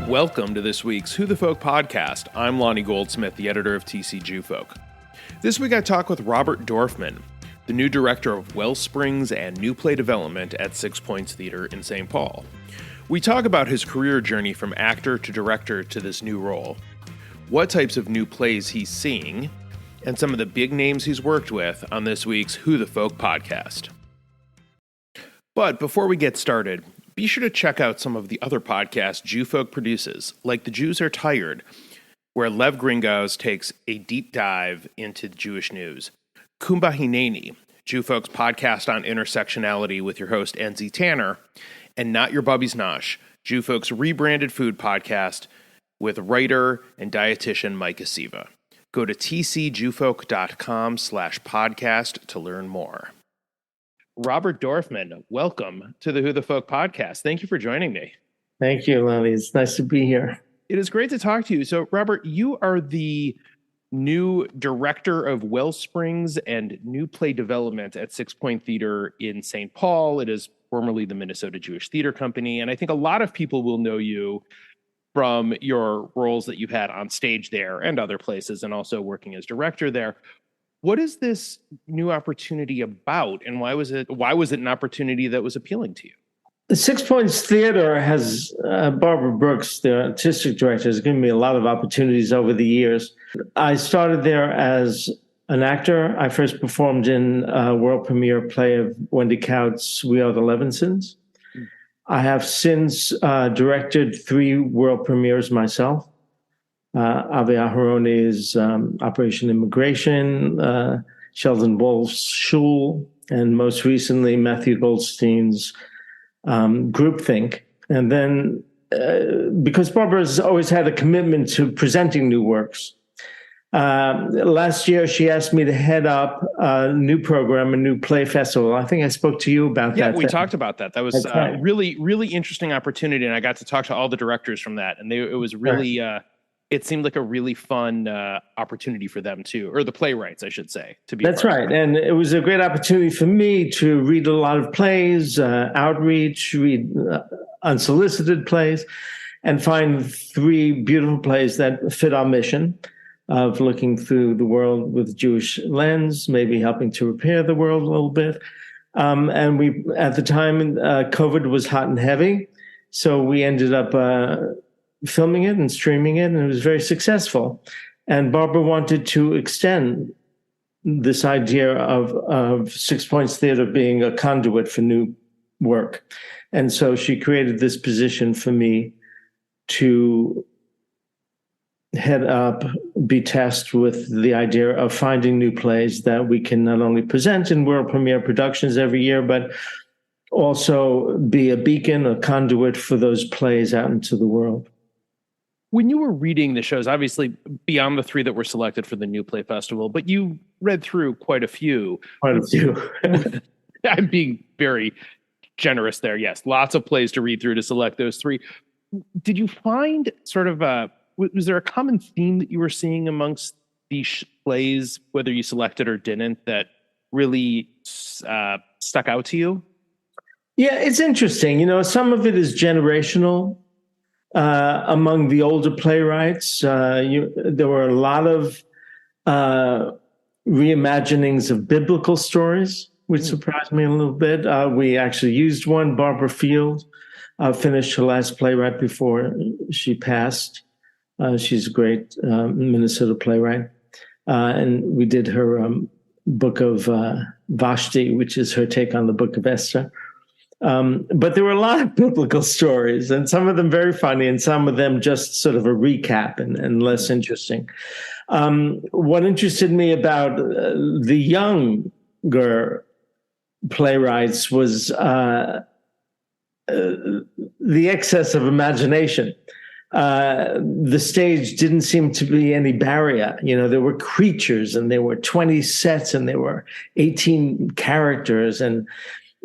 Welcome to this week's Who the Folk podcast. I'm Lonnie Goldsmith, the editor of TC Jewfolk. This week I talk with Robert Dorfman, the new director of Wellsprings and new play development at Six Points Theater in St. Paul. We talk about his career journey from actor to director to this new role, what types of new plays he's seeing, and some of the big names he's worked with on this week's Who the Folk podcast. But before we get started, be sure to check out some of the other podcasts Jewfolk produces, like The Jews Are Tired, where Lev Gringows takes a deep dive into Jewish news. Kumba Hineni, Jewfolk's podcast on intersectionality with your host Enzi Tanner, and Not Your Bubby's Nosh, Jewfolk's rebranded food podcast with writer and dietitian Mike Asiva. Go to tcjewfolk.com/podcast to learn more. Robert Dorfman, welcome to the Who the Folk podcast. Thank you for joining me. Thank you, Lonnie. It's nice to be here. It is great to talk to you. So, Robert, you are the new director of Wellsprings and new play development at Six Point Theater in St. Paul. It is formerly the Minnesota Jewish Theater Company. And I think a lot of people will know you from your roles that you've had on stage there and other places, and also working as director there. What is this new opportunity about, and why was it an opportunity that was appealing to you? The Six Points Theater has, Barbara Brooks, the artistic director, has given me a lot of opportunities over the years. I started there as an actor. I first performed in a world premiere play of Wendy Coutt's We Are the Levinsons. I have since directed 3 world premieres myself. Avi Aharoni's Operation Immigration, Sheldon Wolf's Shul, and most recently Matthew Goldstein's Groupthink. And then, because Barbara has always had a commitment to presenting new works, last year she asked me to head up a new program, a new play festival. I think I spoke to you about that. Yeah, we talked about that. That was a really, really interesting opportunity, and I got to talk to all the directors from that, and it was really... it seemed like a really fun opportunity for them too, or the playwrights, I should say, to be. That's right. And it was a great opportunity for me to read a lot of plays, outreach, read unsolicited plays, and find 3 beautiful plays that fit our mission of looking through the world with Jewish lens, maybe helping to repair the world a little bit. And we, at the time, COVID was hot and heavy. So we ended up filming it and streaming it, and it was very successful. And Barbara wanted to extend this idea of Six Points Theater being a conduit for new work. And so she created this position for me to head up, be tasked with the idea of finding new plays that we can not only present in world premiere productions every year, but also be a beacon, a conduit for those plays out into the world. When you were reading the shows, obviously beyond the 3 that were selected for the New Play Festival, but you read through quite a few. Quite a few. I'm being very generous there. Yes, lots of plays to read through to select those 3. Did you find sort of was there a common theme that you were seeing amongst these plays, whether you selected or didn't, that really stuck out to you? Yeah, it's interesting. You know, some of it is generational. Among the older playwrights, there were a lot of reimaginings of biblical stories, which surprised me a little bit. We actually used one. Barbara Field finished her last play right before she passed. She's a great Minnesota playwright. And we did her book of Vashti, which is her take on the book of Esther. But there were a lot of biblical stories, and some of them very funny, and some of them just sort of a recap and less interesting. What interested me about the younger playwrights was the excess of imagination. The stage didn't seem to be any barrier. You know, there were creatures, and there were 20 sets, and there were 18 characters, and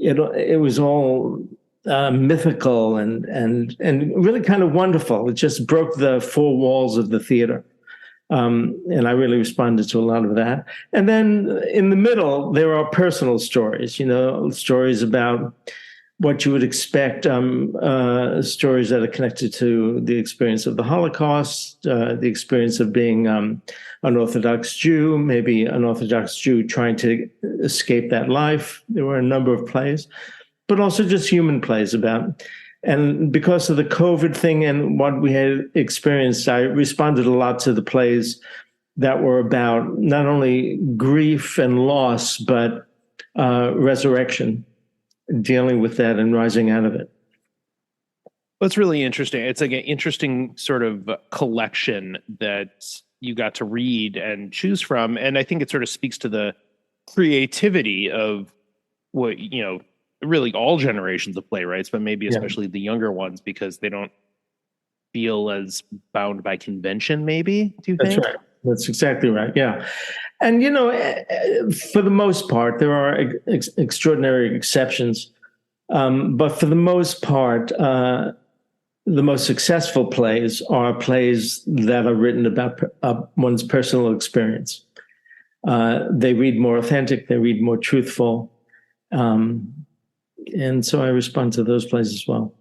it was all mythical and really kind of wonderful. It just broke the 4 walls of the theater. And I really responded to a lot of that. And then in the middle, there are personal stories, stories about what you would expect, stories that are connected to the experience of the Holocaust, the experience of being an Orthodox Jew, maybe an Orthodox Jew trying to escape that life. There were a number of plays, but also just human plays about. And because of the COVID thing and what we had experienced, I responded a lot to the plays that were about not only grief and loss, but resurrection, dealing with that and rising out of it. That's really interesting. It's like an interesting sort of collection that you got to read and choose from. And I think it sort of speaks to the creativity of what, really all generations of playwrights, but maybe especially the younger ones, because they don't feel as bound by convention, maybe, do you think? That's right. That's exactly right. Yeah. And, for the most part, there are extraordinary exceptions. But for the most part, the most successful plays are plays that are written about one's personal experience. They read more authentic, they read more truthful. And so I respond to those plays as well.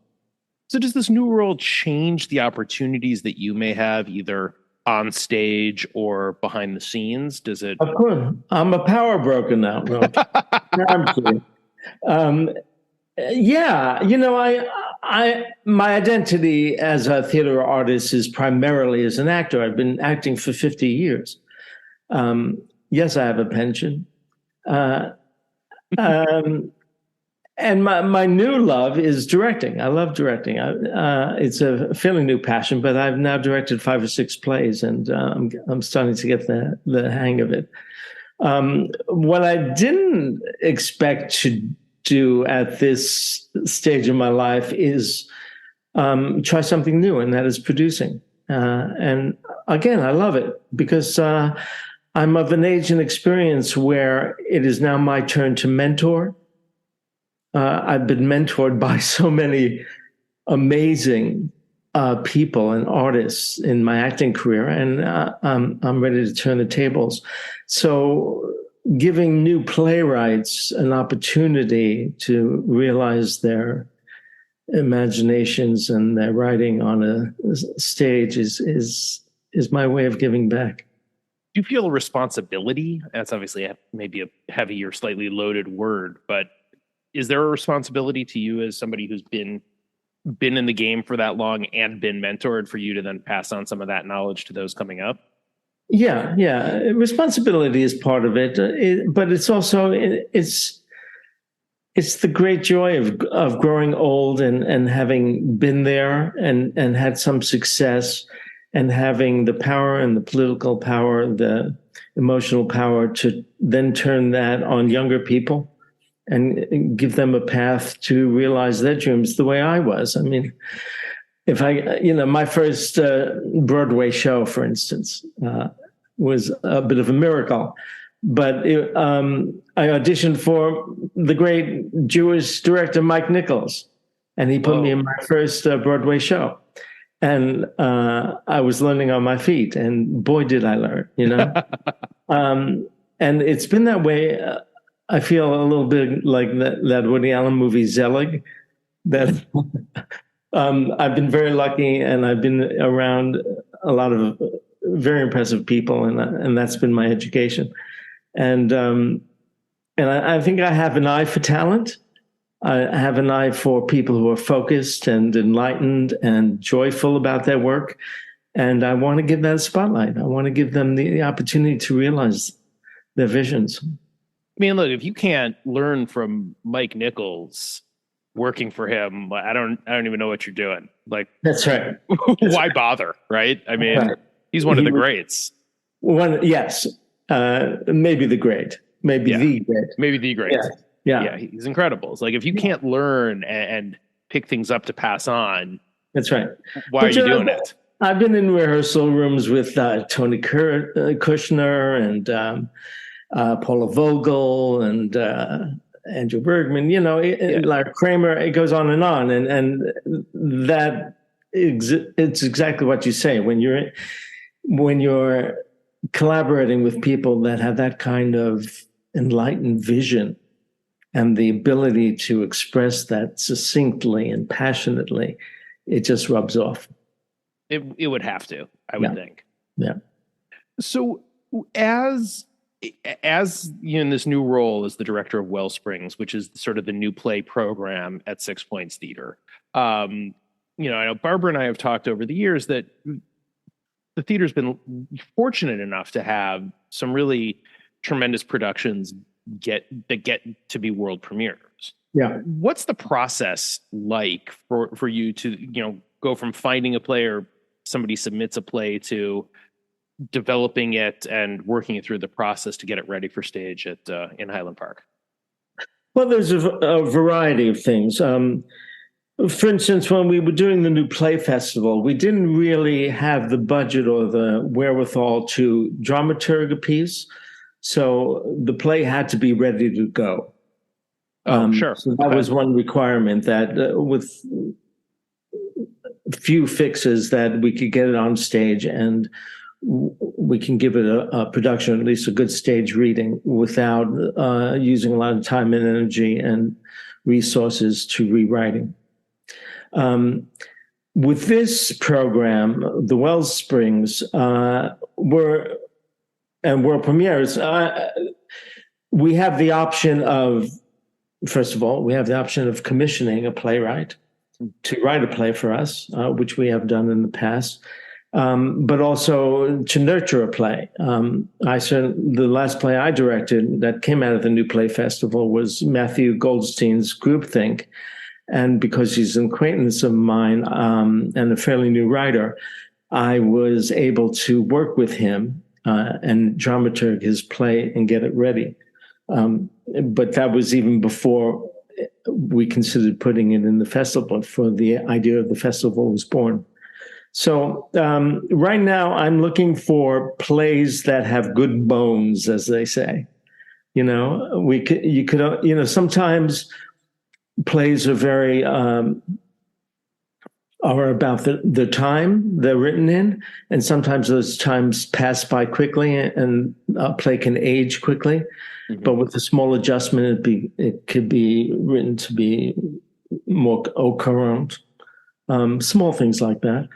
So does this new world change the opportunities that you may have either on stage or behind the scenes? Does it? Of course. I'm a power broker now. No, I'm kidding. My identity as a theater artist is primarily as an actor. I've been acting for 50 years. Yes, I have a pension. And my new love is directing. I love directing. It's a fairly new passion, but I've now directed 5 or 6 plays, and I'm starting to get the hang of it. What I didn't expect to do at this stage of my life is try something new, and that is producing. And again, I love it because I'm of an age and experience where it is now my turn to mentor. I've been mentored by so many amazing people and artists in my acting career, and I'm ready to turn the tables. So giving new playwrights an opportunity to realize their imaginations and their writing on a stage is my way of giving back. Do you feel a responsibility? That's obviously maybe a heavy or slightly loaded word, but is there a responsibility to you as somebody who's been in the game for that long and been mentored for you to then pass on some of that knowledge to those coming up? Yeah. Responsibility is part of it, but it's also it's the great joy of growing old and having been there and had some success and having the power and the political power, the emotional power to then turn that on younger people and give them a path to realize their dreams the way I was. I mean, if my first Broadway show, for instance, was a bit of a miracle. But I auditioned for the great Jewish director, Mike Nichols, and he put me in my first Broadway show. And I was learning on my feet, and boy, did I learn, and it's been that way. I feel a little bit like that Woody Allen movie Zelig, that I've been very lucky, and I've been around a lot of very impressive people, and that's been my education. And I think I have an eye for talent. I have an eye for people who are focused and enlightened and joyful about their work. And I want to give that a spotlight. I want to give them the opportunity to realize their visions. I mean, look, if you can't learn from Mike Nichols working for him, I don't even know what you're doing. Like, that's right. Why bother? Right. I mean, he's one of the greats. Yes. Maybe the great, maybe the great. Yeah. He's incredible. It's like, if you can't learn and pick things up to pass on, that's right. Why are you doing it? I've been in rehearsal rooms with Tony Kushner and Paula Vogel and Andrew Bergman, Larry Kramer. It goes on, and that it's exactly what you say when you're collaborating with people that have that kind of enlightened vision. and the ability to express that succinctly and passionately, it just rubs off. It would have to, I would think. Yeah. So as in this new role as the director of Wellsprings, which is sort of the new play program at Six Points Theater, I know Barbara and I have talked over the years that the theater's been fortunate enough to have some really tremendous productions get to be world premieres. Yeah. What's the process like for you to, go from finding a play or somebody submits a play to developing it and working it through the process to get it ready for stage in Highland Park? Well, there's a variety of things. For instance, when we were doing the new play festival, we didn't really have the budget or the wherewithal to dramaturg a piece. So the play had to be ready to go. Sure. So that was one requirement, that with few fixes, that we could get it on stage and we can give it a production, at least a good stage reading, without using a lot of time and energy and resources to rewriting. With this program, the Wellsprings world premieres, we have the option of, first of all, commissioning a playwright to write a play for us, which we have done in the past, but also to nurture a play. The last play I directed that came out of the New Play Festival was Matthew Goldstein's Groupthink. And because he's an acquaintance of mine and a fairly new writer, I was able to work with him and dramaturg his play and get it ready. But that was even before we considered putting it in the festival, before the idea of the festival was born. So right now I'm looking for plays that have good bones, as they say. Sometimes plays are very are about the time they're written in, and sometimes those times pass by quickly, and a play can age quickly. Mm-hmm. But with a small adjustment, it could be written to be more au courant. Small things like that.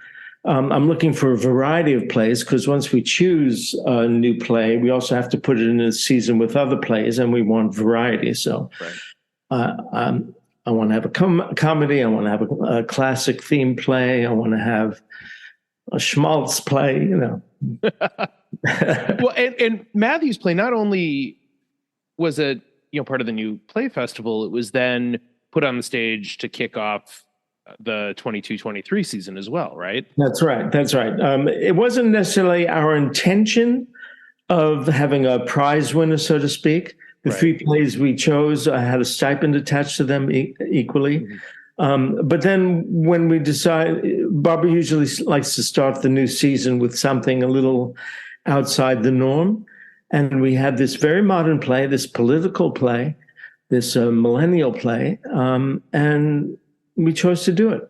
I'm looking for a variety of plays, because once we choose a new play, we also have to put it in a season with other plays, and we want variety. So. Right. I want to have a comedy. I want to have a classic theme play. I want to have a schmaltz play, Well, and Matthew's play not only was it, part of the New Play Festival, it was then put on the stage to kick off the 22-23 season as well, right? That's right. It wasn't necessarily our intention of having a prize winner, so to speak. The right. 3 plays we chose had a stipend attached to them equally. Mm-hmm. But then when we decide, Barbara usually likes to start the new season with something a little outside the norm. And we had this very modern play, this political play, this millennial play, and we chose to do it,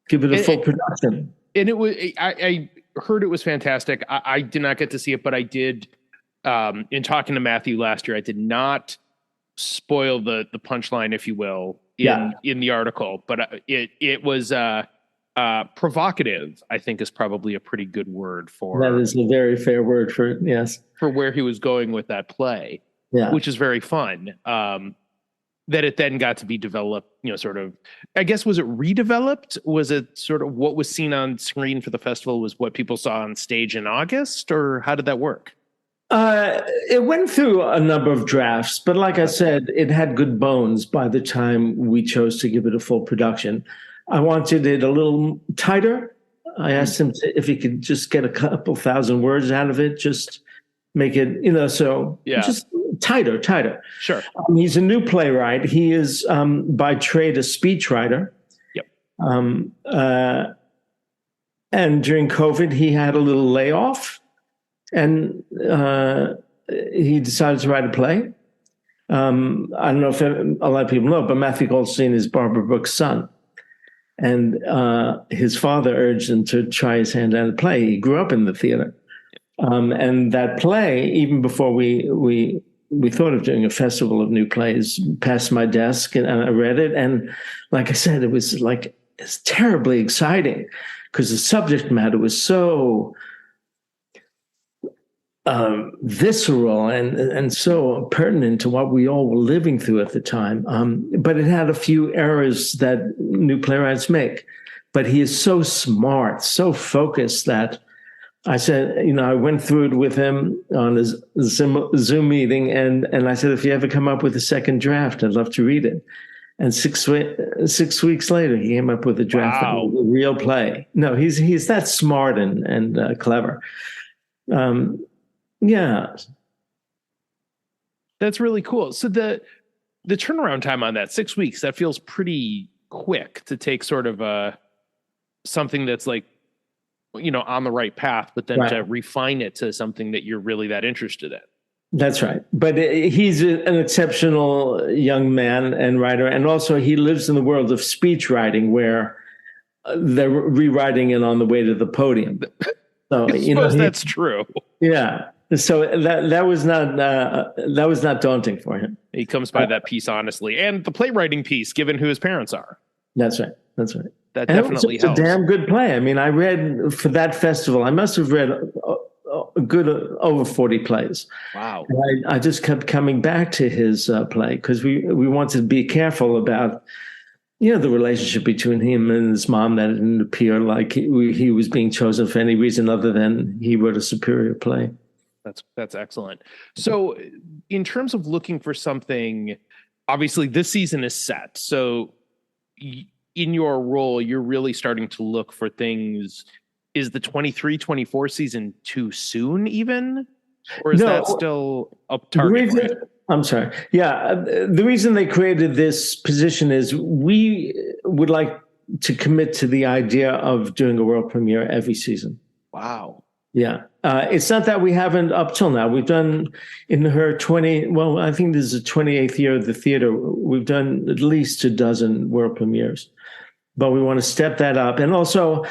give it a full production. And it was, I heard it was fantastic. I did not get to see it, but I did. In talking to Matthew last year, I did not spoil the punchline, if you will, in the article, but it was provocative, I think is probably a pretty good word for. That is a very fair word for it. Yes, for where he was going with that play, which is very fun. That it then got to be developed, sort of. I guess, was it redeveloped? Was it sort of what was seen on screen for the festival was what people saw on stage in August, or how did that work? It went through a number of drafts, but like I said, it had good bones by the time we chose to give it a full production. I wanted it a little tighter. I asked him if he could just get a couple thousand words out of it, just make it, just tighter. Sure. He's a new playwright. He is by trade a speechwriter. Yep. And during COVID, he had a little layoff. And he decided to write a play. I don't know if a lot of people know, but Matthew Goldstein is Barbara Brooks' son. And his father urged him to try his hand at a play. He grew up in the theater. And that play, even before we we thought of doing a festival of new plays past my desk, and I read it. And like I said, it's terribly exciting because the subject matter was so visceral and so pertinent to what we all were living through at the time. But it had a few errors that new playwrights make. But he is so smart, so focused that I said, I went through it with him on a Zoom meeting, and I said, if you ever come up with a second draft, I'd love to read it. And 6 weeks later, he came up with a draft of a real play. No, he's that smart and clever. Yeah, that's really cool. So the turnaround time on that 6 weeks, that feels pretty quick to take sort of something that's like, on the right path, but then to refine it to something that you're really that interested in. That's right. But he's an exceptional young man and writer. And also he lives in the world of speech writing where they're rewriting it on the way to the podium. So, I suppose that's true. Yeah. So that was not daunting for him. He comes by that piece honestly, and the playwriting piece, given who his parents are. That's right. That definitely helps. It's a damn good play. I mean, I read for that festival, I must have read a good over 40 plays. Wow. And I just kept coming back to his play because we wanted to be careful about, the relationship between him and his mom, that it didn't appear like he was being chosen for any reason other than he wrote a superior play. That's excellent. So in terms of looking for something, obviously this season is set. So in your role, you're really starting to look for things. Is the 23-24 season too soon even? Or is that still a target? I'm sorry. Yeah. The reason they created this position is we would like to commit to the idea of doing a world premiere every season. Wow. Yeah. It's not that we haven't up till now. We've done in her I think this is the 28th year of the theater. We've done at least a dozen world premieres, but we want to step that up. And also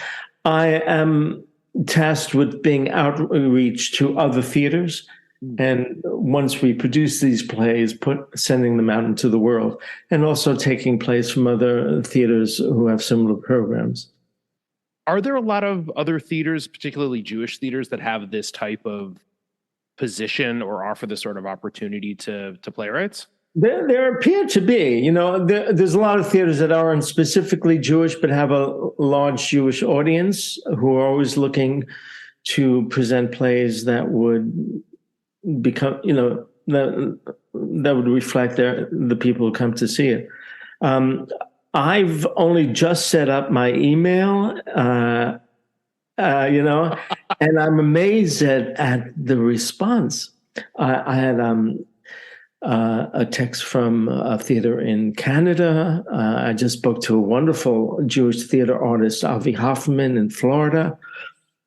I am tasked with being outreach to other theaters. And once we produce these plays, sending them out into the world, and also taking plays from other theaters who have similar programs. Are there a lot of other theaters, particularly Jewish theaters, that have this type of position or offer this sort of opportunity to playwrights? There appear to be. There's a lot of theaters that aren't specifically Jewish, but have a large Jewish audience who are always looking to present plays that would become, that would reflect the people who come to see it. I've only just set up my email, and I'm amazed at the response. I had a text from a theater in Canada. I just spoke to a wonderful Jewish theater artist, Avi Hoffman, in Florida.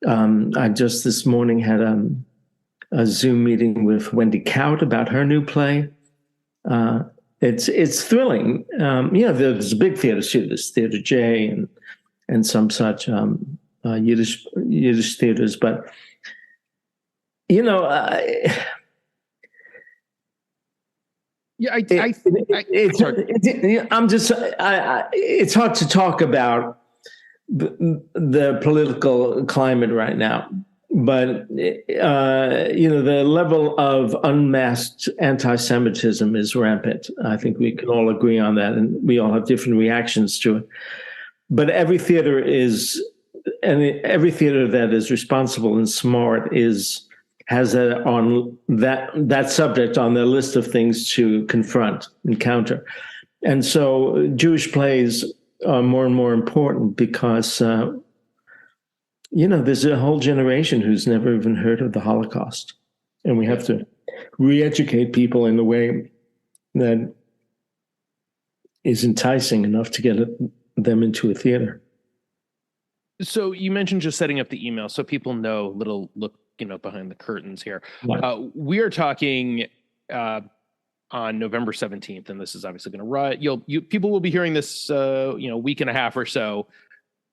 I just this morning had a Zoom meeting with Wendy Kaut about her new play. It's thrilling. There's big theaters too. There's Theater J and some such Yiddish theaters, but it's hard to talk about the political climate right now. But, the level of unmasked anti-Semitism is rampant. I think we can all agree on that, and we all have different reactions to it. But every theater that is responsible and smart has that on that subject on their list of things to confront and counter. And so Jewish plays are more and more important because there's a whole generation who's never even heard of the Holocaust. And we have to re-educate people in a way that is enticing enough to get them into a theater. So you mentioned just setting up the email so people know a little look, behind the curtains here. Right. We are talking on November 17th, and this is obviously going to run. People will be hearing this, week and a half or so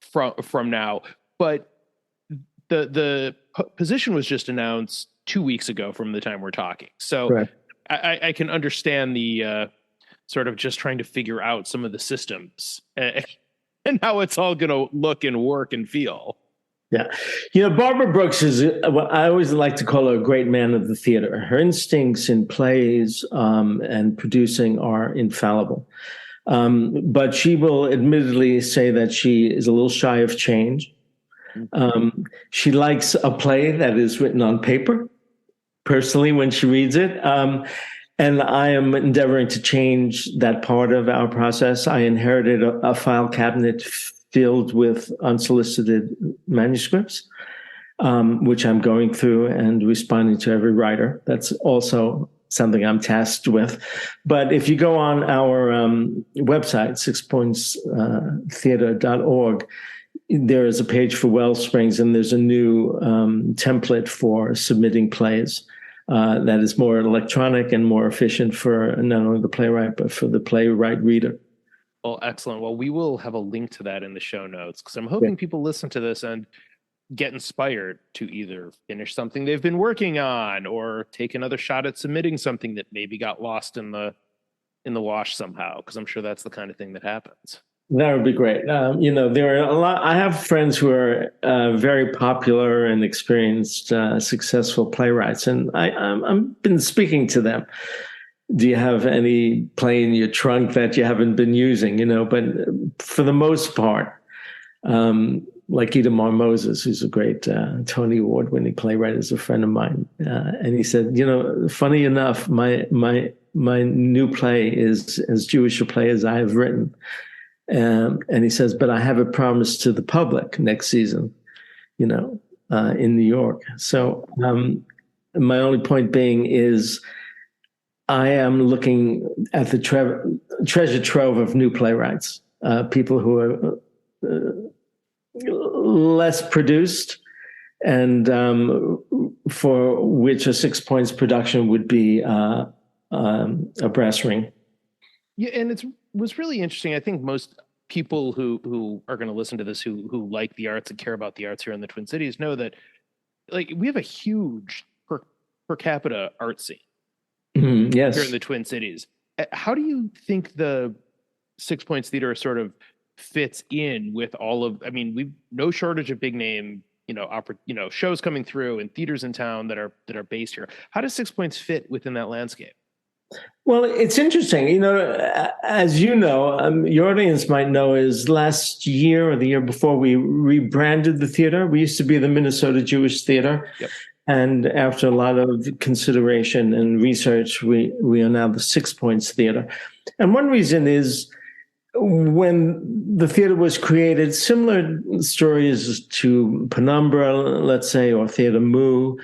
from now. But the position was just announced 2 weeks ago from the time we're talking. So right. I can understand the sort of just trying to figure out some of the systems and how it's all going to look and work and feel. Yeah. Barbara Brooks is what I always like to call her a great man of the theater. Her instincts in plays and producing are infallible. But she will admittedly say that she is a little shy of change. She likes a play that is written on paper, personally, when she reads it. And I am endeavoring to change that part of our process. I inherited a file cabinet filled with unsolicited manuscripts, which I'm going through and responding to every writer. That's also something I'm tasked with. But if you go on our website, sixpointstheater.org, there is a page for Wellsprings, and there's a new template for submitting plays that is more electronic and more efficient for not only the playwright, but for the playwright reader. Well, excellent. Well, we will have a link to that in the show notes, because I'm hoping people listen to this and get inspired to either finish something they've been working on or take another shot at submitting something that maybe got lost in the wash somehow, because I'm sure that's the kind of thing that happens. That would be great. There are a lot. I have friends who are very popular and experienced, successful playwrights, and I've been speaking to them. Do you have any play in your trunk that you haven't been using? But for the most part, like Idamar Moses, who's a great Tony Award-winning playwright, is a friend of mine, and he said, funny enough, my new play is as Jewish a play as I have written. And he says, but I have a promise to the public next season, in New York. So my only point being is I am looking at the treasure trove of new playwrights, people who are less produced and for which a 6 Points production would be a brass ring. Yeah, and it was really interesting. I think most people who are going to listen to this who like the arts and care about the arts here in the Twin Cities know that, like, we have a huge per capita art scene yes. here in the Twin Cities. How do you think the 6 Points Theater sort of fits in with all of? I mean, we've no shortage of big name, shows coming through and theaters in town that are based here. How does 6 Points fit within that landscape? Well, it's interesting. As you know, your audience might know, is last year or the year before we rebranded the theater. We used to be the Minnesota Jewish Theater. Yep. And after a lot of consideration and research, we are now the 6 Points Theater. And one reason is when the theater was created, similar stories to Penumbra, let's say, or Theater Mu,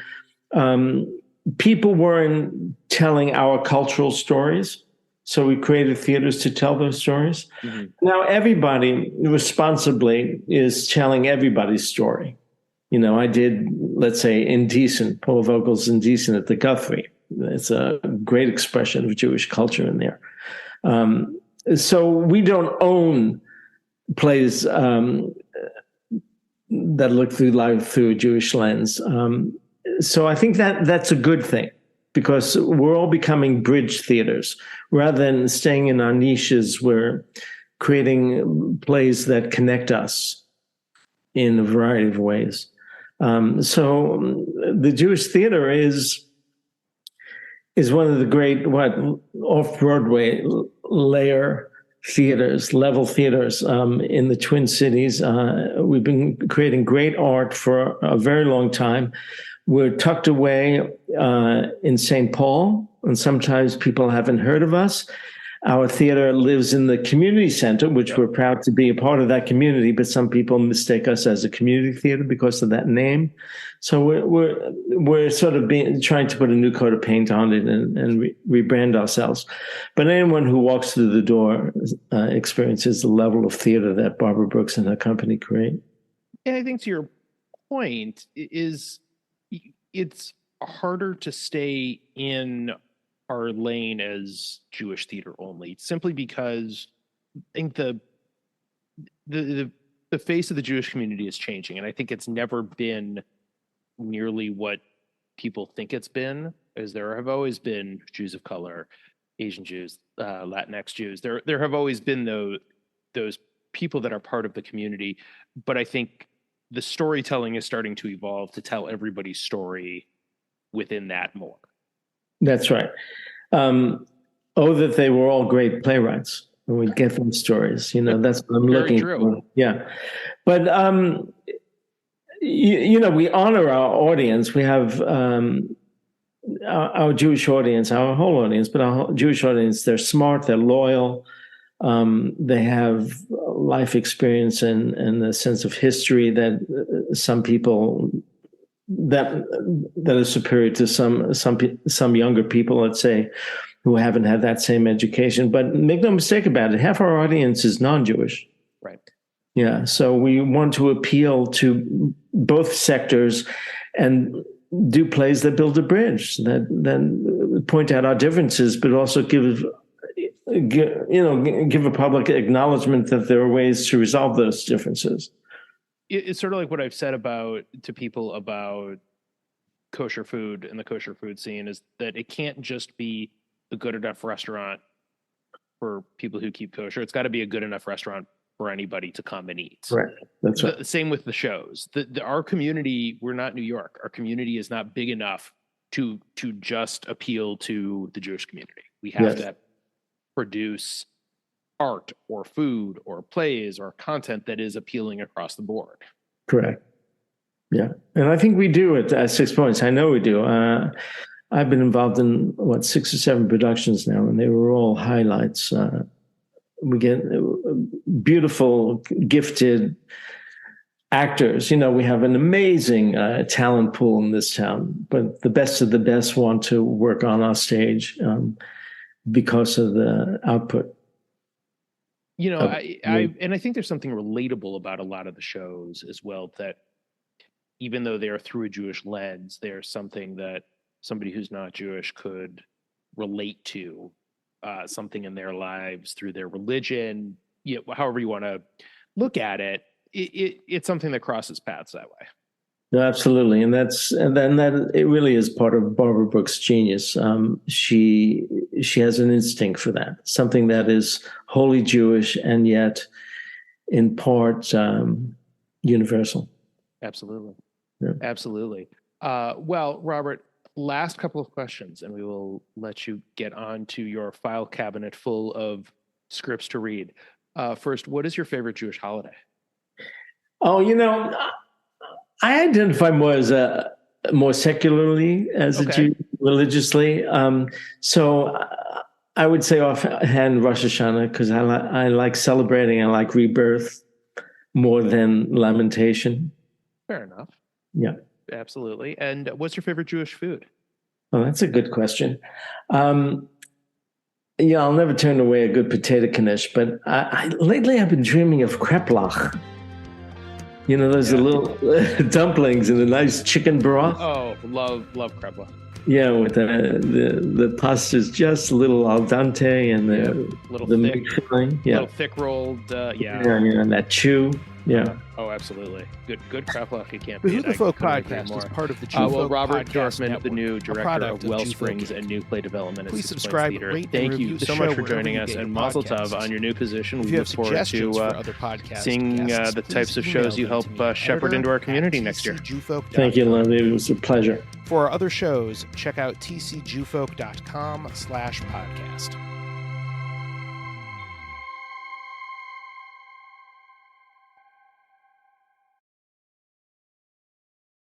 people weren't telling our cultural stories. So we created theaters to tell those stories. Mm-hmm. Now everybody responsibly is telling everybody's story. I did, let's say, Indecent, Paul Vogel's Indecent at the Guthrie. It's a great expression of Jewish culture in there. So we don't own plays that look through life through a Jewish lens. So I think that's a good thing, because we're all becoming bridge theaters. Rather than staying in our niches, we're creating plays that connect us in a variety of ways. So the Jewish theater is one of the great off-Broadway layer theaters, level theaters in the Twin Cities. We've been creating great art for a very long time. We're tucked away in St. Paul, and sometimes people haven't heard of us. Our theater lives in the community center, which we're proud to be a part of that community, but some people mistake us as a community theater because of that name. So we're sort of trying to put a new coat of paint on it and rebrand ourselves. But anyone who walks through the door experiences the level of theater that Barbara Brooks and her company create. And I think to your point is it's harder to stay in our lane as Jewish theater only, simply because I think the face of the Jewish community is changing, and I think it's never been nearly what people think it's been. is there have always been Jews of color, Asian Jews, Latinx Jews. There have always been those people that are part of the community, but I think the storytelling is starting to evolve to tell everybody's story within that more. That's right. That they were all great playwrights. And we'd get them stories. That's what I'm looking for. Yeah. But, we honor our audience. We have our Jewish audience, our whole audience, but our Jewish audience, they're smart, they're loyal. They have life experience and a sense of history that some people that is superior to some younger people, let's say, who haven't had that same education. But make no mistake about it, half our audience is non-Jewish. Right. Yeah. So we want to appeal to both sectors and do plays that build a bridge, that point out our differences, but also give a public acknowledgement that there are ways to resolve those differences. It's sort of like what I've said to people about kosher food and the kosher food scene, is that it can't just be a good enough restaurant for people who keep kosher. It's got to be a good enough restaurant for anybody to come and eat. Right. That's right. The same with the shows. Our community, we're not New York. Our community is not big enough to just appeal to the Jewish community. We have to produce art or food or plays or content that is appealing across the board. Correct. Yeah. And I think we do at 6 Points. I know we do. I've been involved in 6 or 7 productions now, and they were all highlights. We get beautiful, gifted actors. We have an amazing talent pool in this town, but the best of the best want to work on our stage because of the output. I think there's something relatable about a lot of the shows as well, that even though they're through a Jewish lens, there's something that somebody who's not Jewish could relate to, something in their lives through their religion, however you want to look at it. It's something that crosses paths that way. No, absolutely. And that it really is part of Barbara Brooks' genius. She has an instinct for that, something that is wholly Jewish and yet in part universal. Absolutely. Yeah. Absolutely. Well, Robert, last couple of questions, and we will let you get on to your file cabinet full of scripts to read. First, what is your favorite Jewish holiday? Oh, I identify more secularly as a Jew, religiously. So I would say offhand Rosh Hashanah, because I like celebrating. I like rebirth more than lamentation. Fair enough. Yeah. Absolutely. And what's your favorite Jewish food? Oh, that's a good question. I'll never turn away a good potato knish, but lately I've been dreaming of kreplach. Those are little dumplings in a nice chicken broth. Oh, love kreplach. Yeah, with the pasta's just a little al dente and the meat filling. Yeah, little thick rolled. And that chew. Yeah. Oh, absolutely. Good kreplach. You can't The beat. Who the Folk podcast is part of the Jew Folk Robert Podcast Dorfman, Network, the new director of Wellsprings Jew and New Play Development at Please 6 Points subscribe, Theater. rate, and Thank review you the so show much for wherever joining you us, get and your mazel podcasts. tov on your new position. If We you look have forward suggestions to for other podcasts, seeing guests, the types of please shows you email help them to me, shepherd into our community next year. tcjewfolk.com. Thank you, Lonnie. It was a pleasure. For our other shows, check out tcjewfolk.com/podcast.